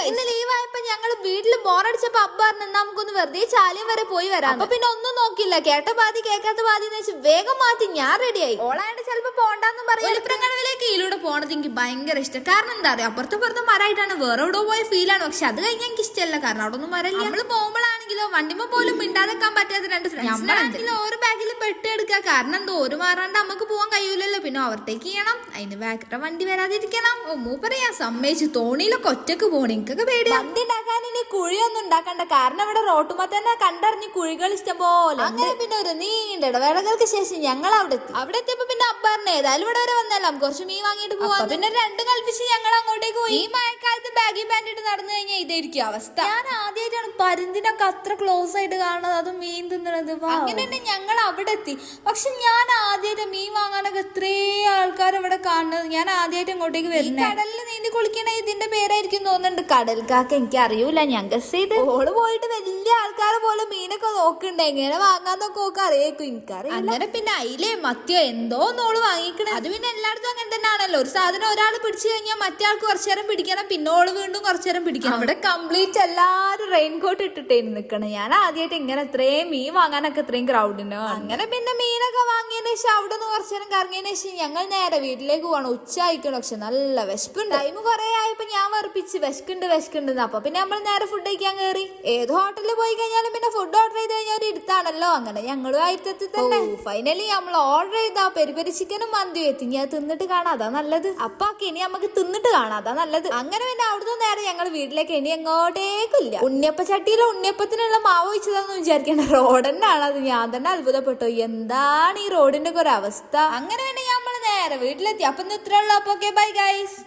ഇന്ന് ലീവ് ആയപ്പോ ഞങ്ങൾ വീട്ടിൽ ബോറടിച്ചപ്പോ അബ്ബ പറഞ്ഞു നമുക്കൊന്ന് വെറുതെ ചാലിയം വരെ പോയി വരാം. അപ്പൊ പിന്നെ ഒന്നും നോക്കില്ല, കേട്ട പാതി കേൾക്കാത്ത പാതി എന്ന് വെച്ച് വേഗം മാറ്റി ഞാൻ റെഡിയായി. ഓളായിട്ട് ചിലപ്പോ പോണ്ടെന്നും പറയും. ഒലിപ്രങ്കടവിലേക്ക് ഇതിലൂടെ പോണത് എനിക്ക് ഭയങ്കര ഇഷ്ടം. കാരണം എന്താ പറയാ, അപ്പുറത്തും മരമായിട്ടാണ്, വേറെ എവിടെ പോയ ഫീലാണ്. പക്ഷെ അത് കഴിഞ്ഞാൽ എനിക്ക് ഇഷ്ടമല്ല, കാരണം അവിടെ ഒന്നും മരമില്ല. നമ്മള് പോകുമ്പോഴാണെങ്കിലോ വണ്ടിമ പോലും മിണ്ടാതെക്കാൻ പറ്റാത്ത രണ്ട് ഫ്രണ്ട്സിനാണെങ്കിലോ ഓരോ ബാഗിൽ പെട്ടെടുക്കുക. കാരണം എന്തോ ഒരു മാറാണ്ട് നമുക്ക് പോകാൻ കഴിയൂലല്ലോ. പിന്നെ ഓവർടേക്ക് ചെയ്യണം, അതിന് ബാക്കിലെ വണ്ടി വരാതിരിക്കണം. മൂപ്പറയാ സമ്മതിച്ചു. തോണിയിലൊക്കെ ഒറ്റക്ക് പോകണം, എനിക്കൊക്കെ പേടി. വണ്ടി ഉണ്ടാക്കാൻ ഇനി കുഴിയൊന്നും ഉണ്ടാക്കണ്ട, കാരണം ഇവിടെ റോട്ടുമ്പോ തന്നെ കണ്ടറിഞ്ഞ് കുഴികൾ ഇഷ്ടം പോലെ. അങ്ങനെ പിന്നെ ഒരു നീണ്ട ഇടവേളകൾക്ക് ശേഷം ഞങ്ങൾ അവിടെ എത്തിയപ്പോ പിന്നെ അബ്ബാറിന് ഏതായാലും ഇവിടെ വരെ വന്നല്ലോ, കുറച്ച് മീൻ വാങ്ങിയിട്ട് പോവാം. പിന്നെ രണ്ടും കൽപ്പിച്ച് ഞങ്ങൾ അങ്ങോട്ടേക്ക് പോയി. ഈ മഴക്കാലത്ത് ബാഗി പാൻറ് ഇട്ട് നടന്നു കഴിഞ്ഞാൽ ഇതായിരിക്കും അവസ്ഥ. ഞാൻ ആദ്യമായിട്ടാണ് പരുന്തിനൊക്കെ അത്ര ക്ലോസ് ആയിട്ട് കാണുന്നത്, അതും മീൻ തിന്നണത്. അങ്ങനെ തന്നെ ഞങ്ങൾ അവിടെ എത്തി. പക്ഷെ ഞാൻ ആദ്യമായിട്ട് മീൻ വാങ്ങാനൊക്കെ ഇത്രയും ആൾക്കാർ ഇവിടെ കാണുന്നത് ഞാൻ ആദ്യമായിട്ട് ഇങ്ങോട്ടേക്ക് വരുന്നത്. കടലിൽ നീന്തി കുളിക്കണ ഇതിന്റെ പേരായിരിക്കും തോന്നുന്നുണ്ട്, കടൽക്കാക്ക. എനിക്ക് അറിയൂല, ഞാൻ ഗസ് ചെയ്ത്. ഓള് പോയിട്ട് വലിയ ആൾക്കാരെ പോലെ മീനൊക്കെ നോക്കണ്ടേ, എങ്ങനെ വാങ്ങാന്നൊക്കെ ഒക്കെ അറിയേക്കും, എനിക്കറിയാം. അങ്ങനെ പിന്നെ അയിലേ മത്തിയോ എന്തോ നോള് വാങ്ങിക്കണേ. അത് പിന്നെ എല്ലായിടത്തും അങ്ങനെ തന്നെ ആണല്ലോ, ഒരു സാധനം ഒരാൾ പിടിച്ചു കഴിഞ്ഞാൽ മറ്റേ ആൾക്ക് കുറച്ചു നേരം പിടിക്കണം, പിന്നെ ഓള് വീണ്ടും കുറച്ചു നേരം പിടിക്കണം. അവിടെ കംപ്ലീറ്റ് എല്ലാരും റെയിൻകോട്ട് ഇട്ടിട്ടേന്ന് നിക്കണം. ഞാൻ ആദ്യമായിട്ട് ഇങ്ങനെ ഇത്രയും മീൻ വാങ്ങാനൊക്കെ ഇത്രയും ക്രൗഡിനോ. അങ്ങനെ പിന്നെ മീനൊക്കെ വാങ്ങിയതിന് ശേഷം അവിടെ നിന്ന് കുറച്ചു നേരം കറങ്ങിയതിന് ശേഷം ഞങ്ങൾ നേരെ വീട്ടിലേക്ക് പോകണം. ഉച്ച ആയിക്കണം, പക്ഷെ നല്ല വിശപ്പുണ്ട്. ടൈം കുറെ ആയപ്പോ ഞാൻ വെറുപ്പിച്ച് വിശക്കുണ്ട്. അപ്പൊ പിന്നെ നമ്മൾ നേരെ ഫുഡ് കഴിക്കാൻ കയറി. ഏത് ഹോട്ടലിൽ പോയി കഴിഞ്ഞാലും പിന്നെ ഫുഡ് ഓർഡർ ചെയ്ത് കഴിഞ്ഞാൽ ഒരു ഇടുത്താണല്ലോ. അങ്ങനെ ഞങ്ങളും ആയിരത്തി തന്നെ ഫൈനലി നമ്മൾ ഓർഡർ ചെയ്ത പെരി ചിക്കനും മന്തിയും എത്തി. ഞാൻ തിന്നിട്ട് കാണാം, അതാ നല്ലത്. അപ്പൊ ഇനി നമുക്ക് തിന്നിട്ട് കാണാം, അതാ നല്ലത്. അങ്ങനെ പിന്നെ അവിടുന്ന് നേരെ ഞങ്ങൾ വീട്ടിലേക്ക് ഇനി എങ്ങോട്ടേക്കില്ല. ഉണ്ണിയപ്പ ചട്ടിയിലെ ഉണ്ണിയപ്പത്തിനുള്ള മാവ് വെച്ചതാന്ന് വിചാരിക്കേണ്ട, റോഡന്നാണ് അത്. ഞാൻ തന്നെ അത്ഭുതപ്പെട്ടു, എന്താണ് ഈ റോഡിന്റെ ഒക്കെ ഒരു അവസ്ഥ. അങ്ങനെ പിന്നെ നമ്മൾ നേരെ വീട്ടിലെത്തി. അപ്പൊ ഇത്രയുള്ള. അപ്പൊ ഓക്കെ, ബൈ ഗൈസ്.